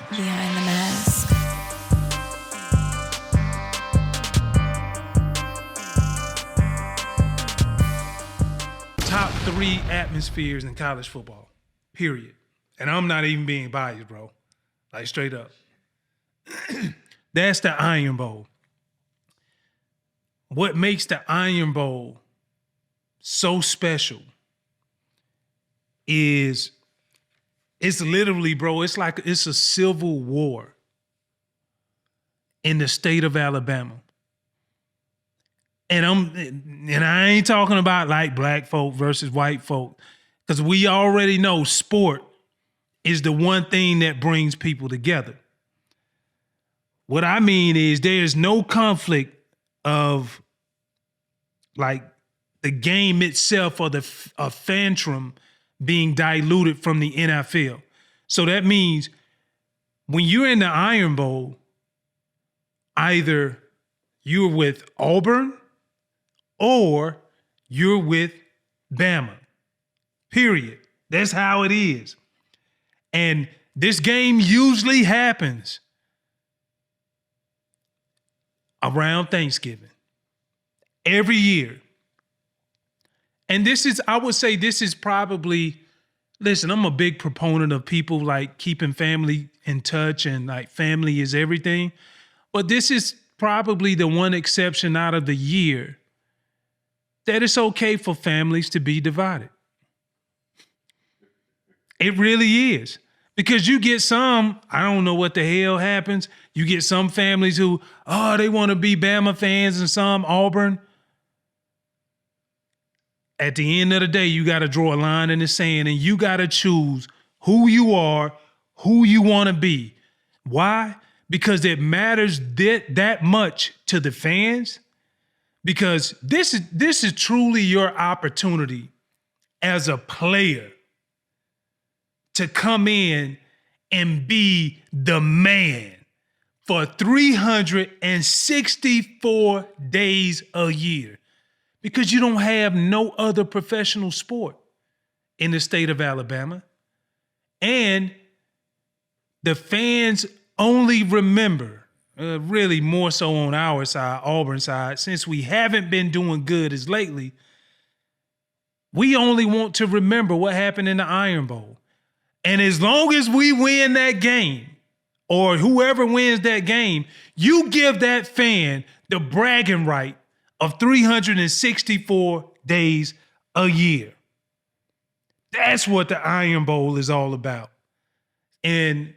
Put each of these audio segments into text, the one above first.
Behind the mask. Top 3 atmospheres in college football, period. And I'm not even being biased, bro. Like, straight up. That's the Iron Bowl. What makes the Iron Bowl so special is it's literally, bro, it's like it's a civil war in the state of Alabama. And I ain't talking about like black folk versus white folk, because we already know sport is the one thing that brings people together. What I mean is there's no conflict of like the game itself or the fantrum being diluted from the NFL. So that means when you're in the Iron Bowl, either you're with Auburn or you're with Bama, period. That's how it is. And this game usually happens around Thanksgiving every year. And this is, I would say this is probably, listen, I'm a big proponent of people like keeping family in touch and like family is everything. But this is probably the one exception out of the year that it's okay for families to be divided. It really is. Because you get some, I don't know what the hell happens. You get some families who, they want to be Bama fans and some Auburn. At the end of the day, you got to draw a line in the sand and you got to choose who you are, who you want to be. Why? Because it matters that much to the fans. Because this is truly your opportunity as a player to come in and be the man for 364 days a year, because you don't have no other professional sport in the state of Alabama. And the fans only remember, really more so on our side, Auburn side, since we haven't been doing good as lately, we only want to remember what happened in the Iron Bowl. And as long as we win that game, or whoever wins that game, you give that fan the bragging right of 364 days a year. That's what the Iron Bowl is all about. And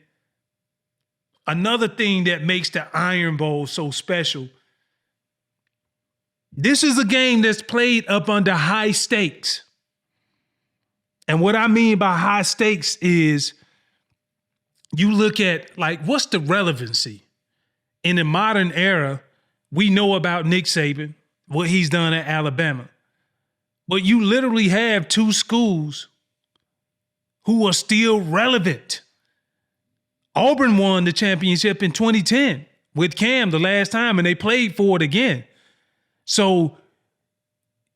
another thing that makes the Iron Bowl so special, this is a game that's played up under high stakes. And what I mean by high stakes is you look at, like, what's the relevancy? In the modern era, we know about Nick Saban, what he's done at Alabama. But you literally have two schools who are still relevant. Auburn won the championship in 2010 with Cam the last time, and they played for it again. So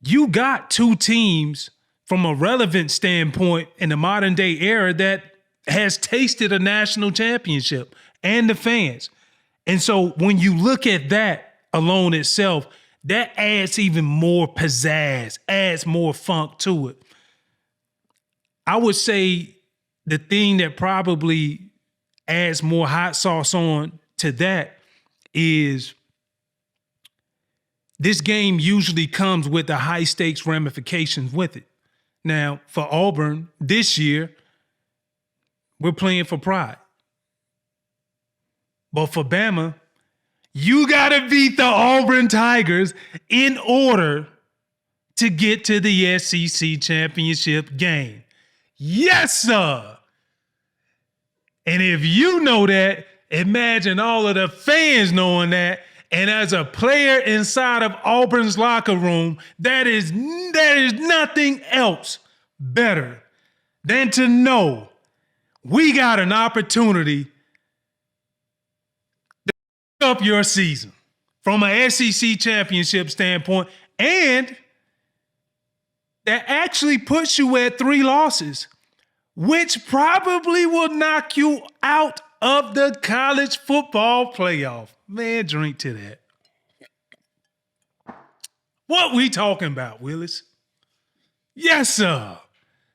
you got two teams from a relevant standpoint in the modern day era that has tasted a national championship and the fans. And so when you look at that alone itself, that adds even more pizzazz, adds more funk to it. I would say the thing that probably adds more hot sauce on to that is this game usually comes with the high stakes ramifications with it. Now, for Auburn this year, we're playing for pride. But for Bama, you got to beat the Auburn Tigers in order to get to the SEC championship game. Yes, sir. And if you know that, imagine all of the fans knowing that. And as a player inside of Auburn's locker room, there is nothing else better than to know we got an opportunity to up your season from an SEC championship standpoint, and that actually puts you at 3 losses, which probably will knock you out of the college football playoff. Man, drink to that. What we talking about, Willis? Yes, sir.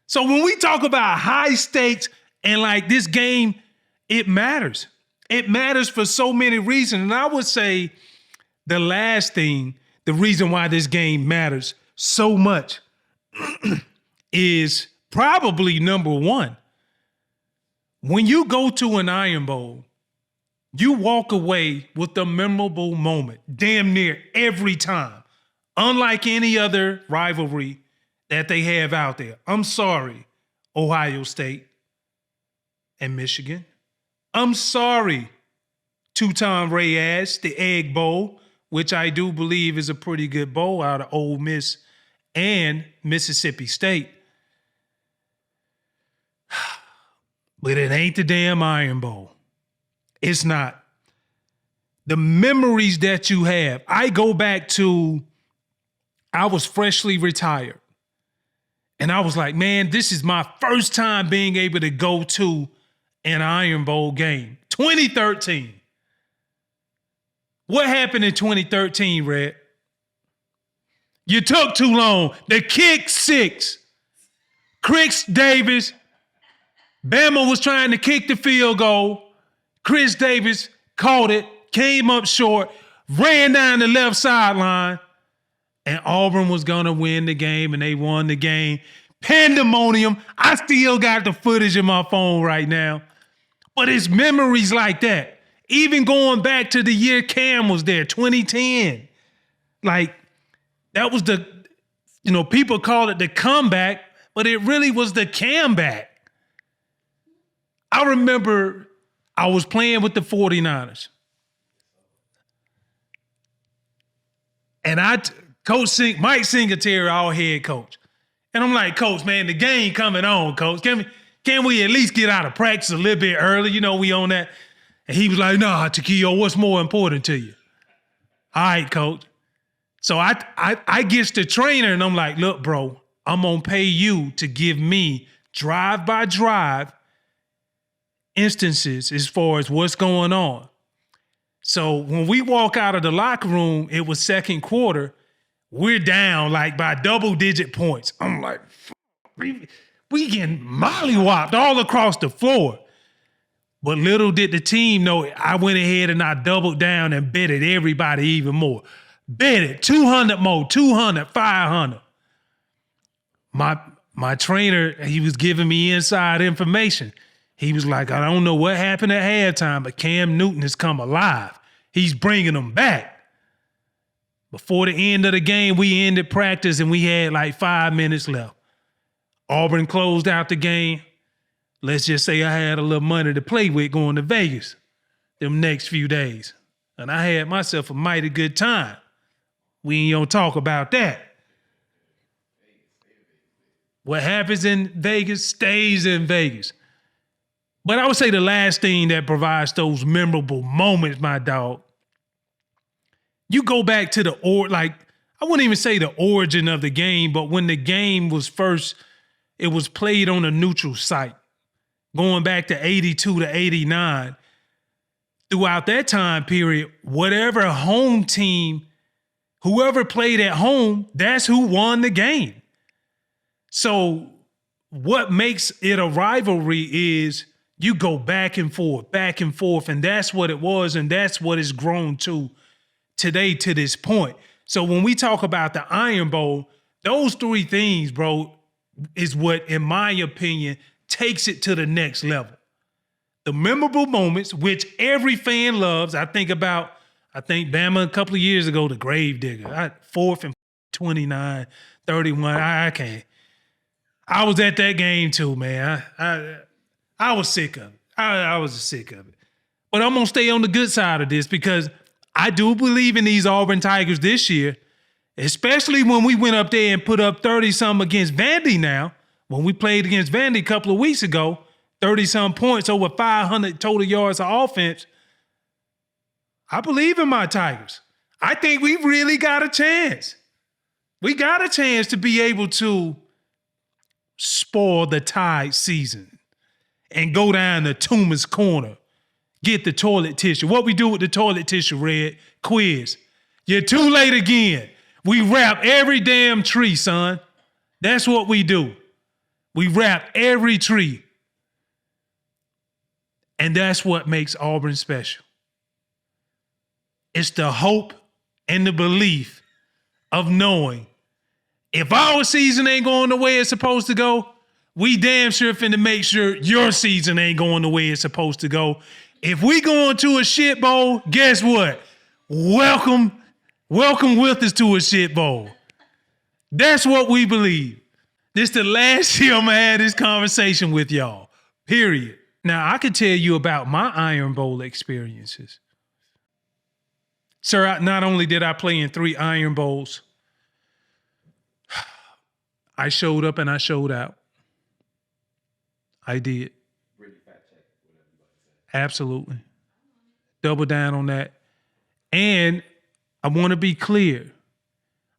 So when we talk about high stakes and like this game, it matters. It matters for so many reasons. And I would say the last thing, the reason why this game matters so much is probably number one. When you go to an Iron Bowl, you walk away with a memorable moment damn near every time. Unlike any other rivalry that they have out there. I'm sorry, Ohio State and Michigan. I'm sorry, Tutan Reyes, the Egg Bowl, which I do believe is a pretty good bowl out of Ole Miss and Mississippi State. But it ain't the damn Iron Bowl. It's not. The memories that you have, I go back to, I was freshly retired. And I was like, man, this is my first time being able to go to an Iron Bowl game. 2013. What happened in 2013, Red? You took too long. The kick six. Chris Davis. Bama was trying to kick the field goal. Chris Davis caught it, came up short, ran down the left sideline, and Auburn was going to win the game, and they won the game. Pandemonium. I still got the footage in my phone right now. But it's memories like that. Even going back to the year Cam was there, 2010. Like, that was the, people call it the comeback, but it really was the comeback. I remember I was playing with the 49ers. And Mike Singletary, our head coach. And I'm like, Coach, man, the game coming on, Coach. Can we at least get out of practice a little bit early? We on that. And he was like, nah, Takeo, what's more important to you? All right, Coach. So I gets the trainer and I'm like, look, bro, I'm going to pay you to give me drive by drive instances as far as what's going on. So when we walk out of the locker room, it was second quarter. We're down like by double-digit points. I'm like, we getting mollywopped all across the floor. But little did the team know, I went ahead and I doubled down and betted everybody even more. Bet it, 200 more, 200, 500. My trainer, he was giving me inside information. He was like, I don't know what happened at halftime, but Cam Newton has come alive. He's bringing them back. Before the end of the game, we ended practice and we had like 5 minutes left. Auburn closed out the game. Let's just say I had a little money to play with going to Vegas them next few days. And I had myself a mighty good time. We ain't gonna talk about that. What happens in Vegas stays in Vegas. But I would say the last thing that provides those memorable moments, my dog, you go back to I wouldn't even say the origin of the game, but when the game was first, it was played on a neutral site. Going back to 82 to 89, throughout that time period, whatever home team, whoever played at home, that's who won the game. So what makes it a rivalry is you go back and forth, and that's what it was, and that's what it's grown to today to this point. So when we talk about the Iron Bowl, those three things, bro, is what, in my opinion, takes it to the next level. The memorable moments, which every fan loves. I think Bama a couple of years ago, the Gravedigger, 4th and 29, 31. I can't. I was at that game too, man. I was sick of it. I was sick of it. But I'm going to stay on the good side of this because I do believe in these Auburn Tigers this year, especially when we went up there and put up 30-something against Vandy now. When we played against Vandy a couple of weeks ago, 30-some points, over 500 total yards of offense. I believe in my Tigers. I think we really got a chance. We got a chance to be able to spoil the Tide season and go down to Toomer's Corner get the toilet tissue. What we do with the toilet tissue, Red? Quiz. You're too late again. We wrap every damn tree, son. That's what we do. We wrap every tree. And that's what makes Auburn special. It's the hope and the belief of knowing if our season ain't going the way it's supposed to go, we damn sure finna make sure your season ain't going the way it's supposed to go. If we going to a shit bowl, guess what? Welcome with us to a shit bowl. That's what we believe. This the last year I'm gonna have this conversation with y'all, period. Now, I could tell you about my Iron Bowl experiences. Sir, not only did I play in 3 Iron Bowls, I showed up and I showed out. I did. Really fact check whatever you about to say. Absolutely. Double down on that. And I want to be clear.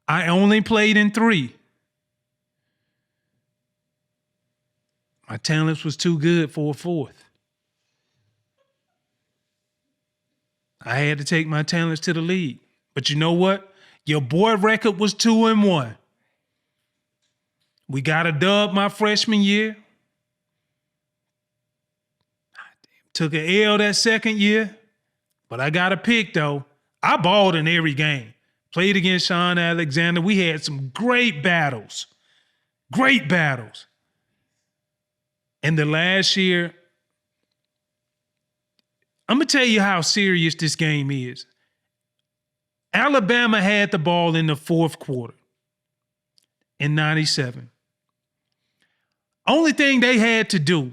I only played in 3. My talents was too good for a 4th. I had to take my talents to the league. But you know what? Your boy record was 2-1. We got a dub my freshman year. Took an L that second year. But I got a pick, though. I balled in every game. Played against Sean Alexander. We had some great battles. Great battles. And the last year, I'm going to tell you how serious this game is. Alabama had the ball in the 4th quarter in 97. Only thing they had to do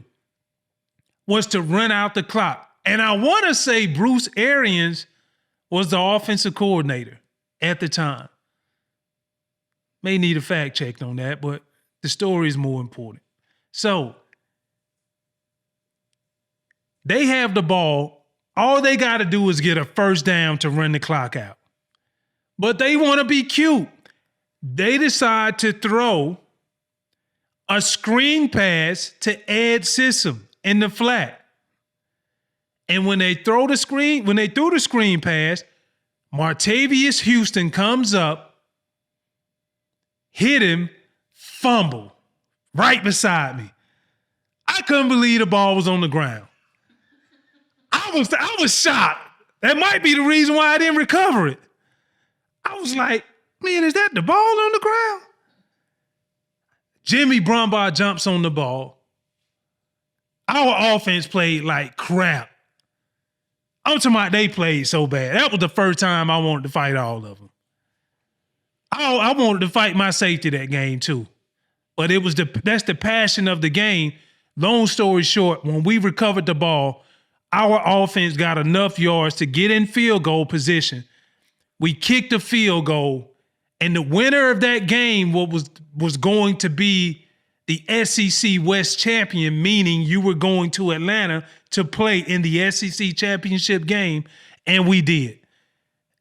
was to run out the clock. And I want to say Bruce Arians was the offensive coordinator at the time. May need a fact check on that, but the story is more important. So, they have the ball. All they got to do is get a first down to run the clock out. But they want to be cute. They decide to throw a screen pass to Ed Sissom in the flat. And when they threw the screen pass, Martavius Houston comes up, hit him, fumble right beside me. I couldn't believe the ball was on the ground. I was shocked. That might be the reason why I didn't recover it. I was like, man, is that the ball on the ground? Jimmy Brumbaugh jumps on the ball. Our offense played like crap. I'm talking about they played so bad. That was the first time I wanted to fight all of them. I wanted to fight my safety that game too. But that's the passion of the game. Long story short, when we recovered the ball, our offense got enough yards to get in field goal position. We kicked the field goal, and the winner of that game was going to be the SEC West champion, meaning you were going to Atlanta to play in the SEC championship game, and we did.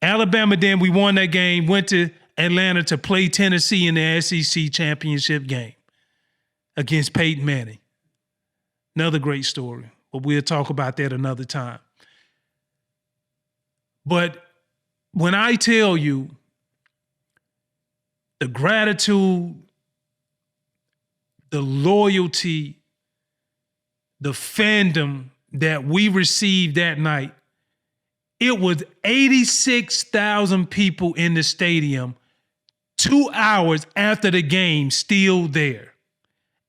Alabama then, we won that game, went to Atlanta to play Tennessee in the SEC championship game against Peyton Manning. Another great story. But we'll talk about that another time. But when I tell you the gratitude, the loyalty, the fandom that we received that night, it was 86,000 people in the stadium 2 hours after the game still there.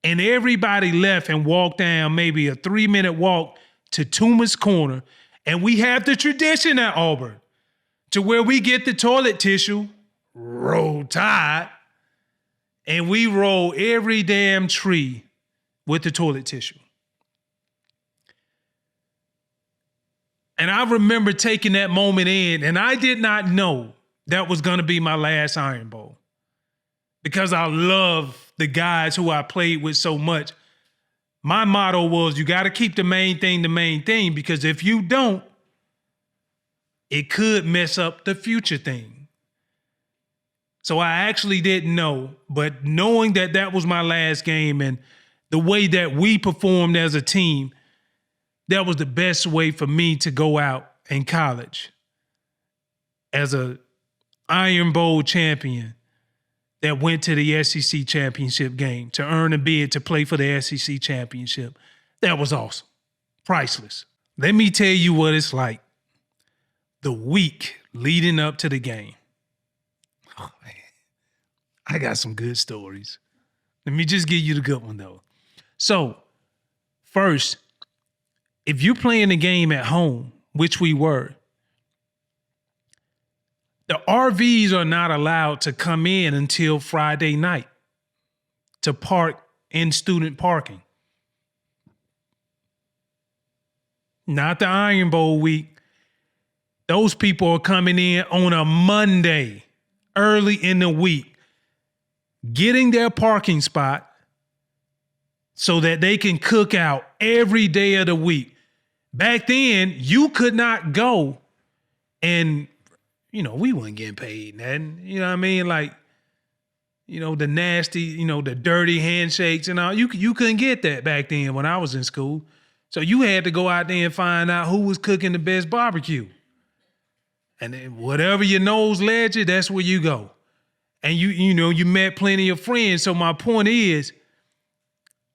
And everybody left and walked down maybe a 3-minute walk to Toomer's Corner. And we have the tradition at Auburn to where we get the toilet tissue, roll tide, and we roll every damn tree with the toilet tissue. And I remember taking that moment in, and I did not know that was going to be my last Iron Bowl because I love the guys who I played with so much. My motto was, you got to keep the main thing, because if you don't, it could mess up the future thing. So I actually didn't know, but knowing that that was my last game and the way that we performed as a team, that was the best way for me to go out in college as a Iron Bowl champion that went to the SEC championship game to earn a bid to play for the SEC championship. That was awesome. Priceless. Let me tell you what it's like the week leading up to the game. Oh, man. I got some good stories. Let me just give you the good one, though. So, first, if you're playing the game at home, which we were, the RVs are not allowed to come in until Friday night to park in student parking. Not the Iron Bowl week. Those people are coming in on a Monday, early in the week, getting their parking spot so that they can cook out every day of the week. Back then, you could not go and, we weren't getting paid nothing. You know what I mean? Like, the nasty, the dirty handshakes and all. You couldn't get that back then when I was in school. So you had to go out there and find out who was cooking the best barbecue. And then whatever your nose led you, that's where you go. And you met plenty of friends. So my point is,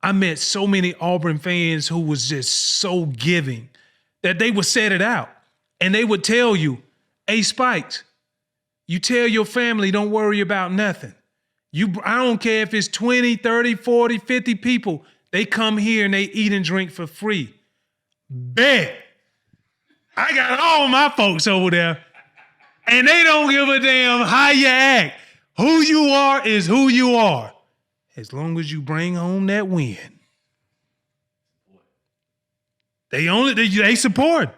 I met so many Auburn fans who was just so giving that they would set it out. And they would tell you, hey, Spikes, you tell your family don't worry about nothing. I don't care if it's 20, 30, 40, 50 people. They come here and they eat and drink for free. Bet. I got all my folks over there. And they don't give a damn how you act. Who you are is who you are. As long as you bring home that win. They support.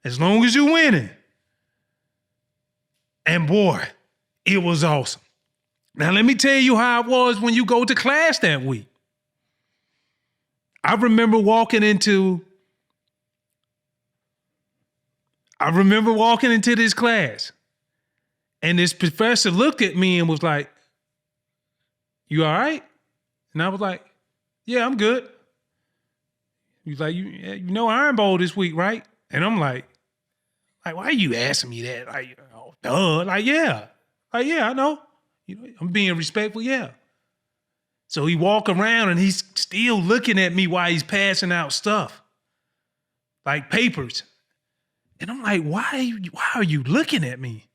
As long as you're winning. And boy, it was awesome. Now let me tell you how it was when you go to class that week. I remember walking into this class, and this professor looked at me and was like, "You all right?" And I was like, "Yeah, I'm good." He was like, you know Iron Bowl this week, right?" And I'm like, why are you asking me that? Like, oh, duh. Like, yeah. Like, yeah, I know. I'm being respectful, yeah. So he walk around and he's still looking at me while he's passing out stuff. Like papers. And I'm like, why are you looking at me?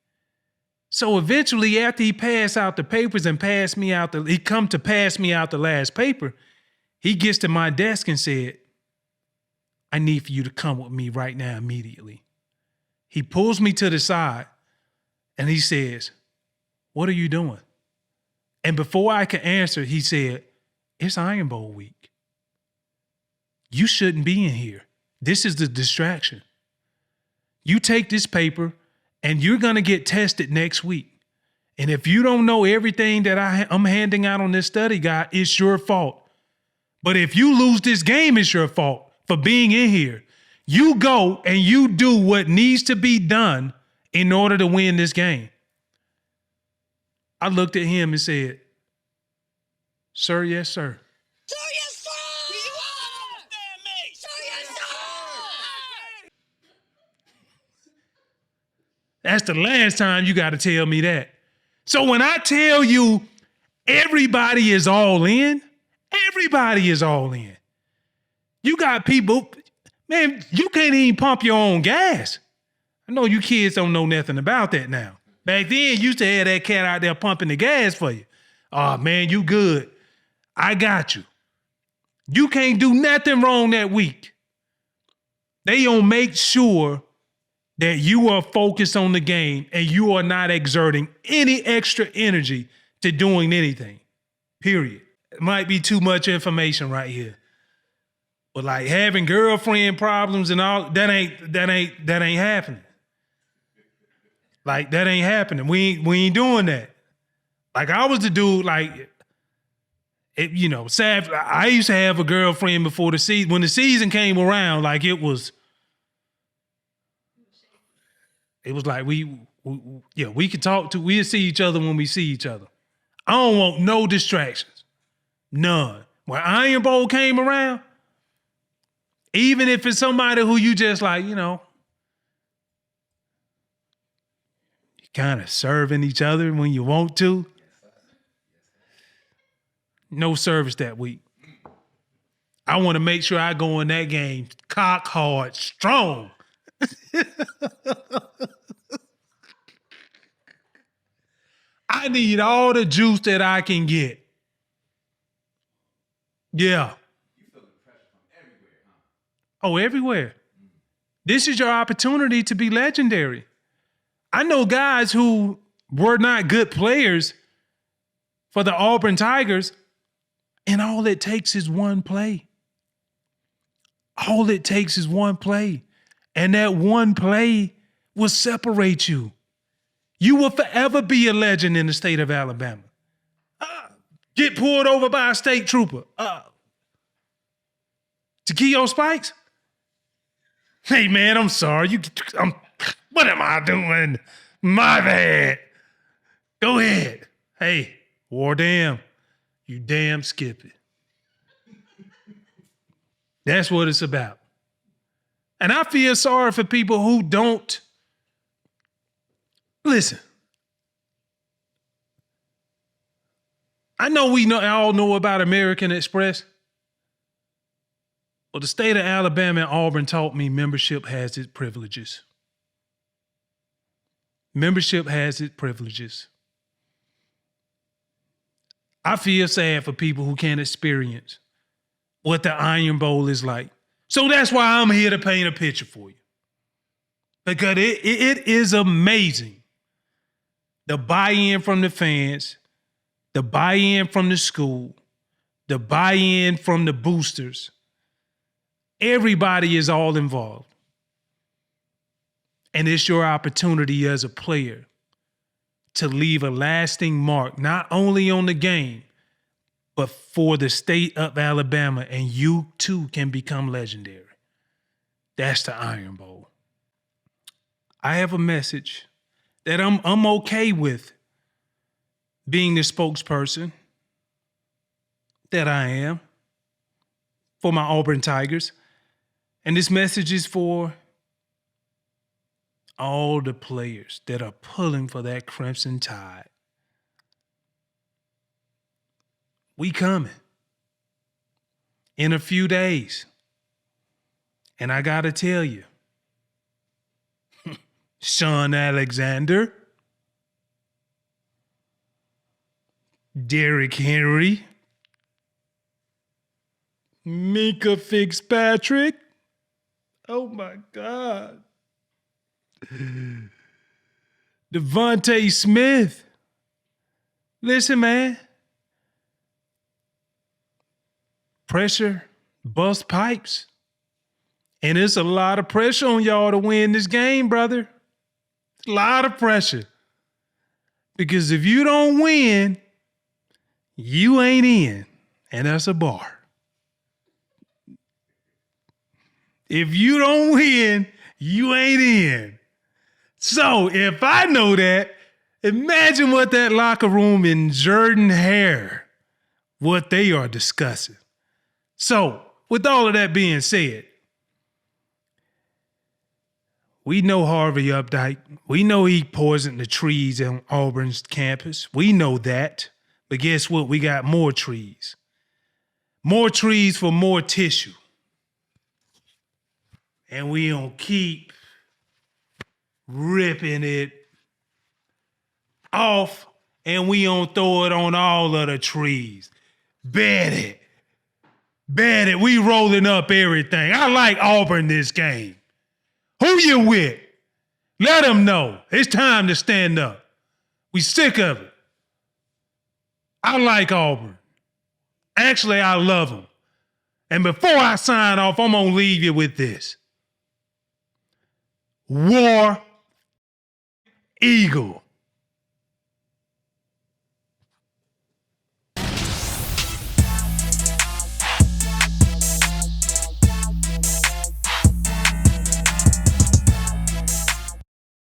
So eventually, after he passed out the papers and he come to pass me out the last paper, he gets to my desk and said, "I need for you to come with me right now immediately." He pulls me to the side and he says, "What are you doing?" And before I could answer, he said, "It's Iron Bowl week. You shouldn't be in here. This is the distraction. You take this paper and you're going to get tested next week. And if you don't know everything that I'm handing out on this study guide, it's your fault. But if you lose this game, it's your fault for being in here. You go and you do what needs to be done in order to win this game." I looked at him and said, "Sir, yes, sir." Sir, yes, sir! You understand me? Sir, yes, sir! That's the last time you got to tell me that. So when I tell you everybody is all in, everybody is all in. You got people, man, you can't even pump your own gas. I know you kids don't know nothing about that now. Back then, you used to have that cat out there pumping the gas for you. "Oh, man, you good. I got you." You can't do nothing wrong that week. They gonna make sure that you are focused on the game and you are not exerting any extra energy to doing anything. Period. It might be too much information right here. But like having girlfriend problems and all, that ain't happening. Like, that ain't happening. We ain't doing that. Like, I was the dude, like, sad. I used to have a girlfriend before the season. When the season came around, like, it was like we can talk to, we'll see each other when we see each other. I don't want no distractions. None. When Iron Bowl came around, Even if it's somebody who you just like, you know, kind of serving each other when you want to. No service that week. I want to make sure I go in that game cock hard, strong. I need all the juice that I can get. Yeah. You feel the pressure from everywhere, huh? Oh, everywhere. This is your opportunity to be legendary. I know guys who were not good players for the Auburn Tigers, and all it takes is one play. All it takes is one play. And that one play will separate you. You will forever be a legend in the state of Alabama. Get pulled over by a state trooper. Takeo Spikes? Hey, man, I'm sorry. What am I doing? My bad. Go ahead. Hey, war damn. You damn skip it. That's what it's about. And I feel sorry for people who don't. Listen. I know all know about American Express. Well, the state of Alabama and Auburn taught me membership has its privileges. Membership has its privileges. I feel sad for people who can't experience what the Iron Bowl is like. So that's why I'm here to paint a picture for you. Because it is amazing. The buy-in from the fans, the buy-in from the school, the buy-in from the boosters. Everybody is all involved. And it's your opportunity as a player to leave a lasting mark, not only on the game, but for the state of Alabama, and you too can become legendary. That's the Iron Bowl. I have a message that I'm okay with being the spokesperson that I am for my Auburn Tigers. And this message is for all the players that are pulling for that Crimson Tide. We coming in a few days. And I got to tell you, Sean Alexander, Derrick Henry, Minka Fitzpatrick. Oh my God. Devontae Smith. Listen, man. Pressure bust pipes. And it's a lot of pressure on y'all to win this game, brother. A lot of pressure. Because if you don't win, you ain't in. And that's a bar. If you don't win, you ain't in. So if I know that, imagine what that locker room in Jordan-Hare, what they are discussing. So with all of that being said, we know Harvey Updike. We know he poisoned the trees on Auburn's campus. We know that. But guess what? We got more trees. More trees for more tissue. And we gonna keep ripping it off, and we gonna throw it on all of the trees. Bet it. Bet it. We rolling up everything. I like Auburn this game. Who you with? Let them know. It's time to stand up. We sick of it. I like Auburn. Actually, I love them. And before I sign off, I'm gonna leave you with this. War Eagle.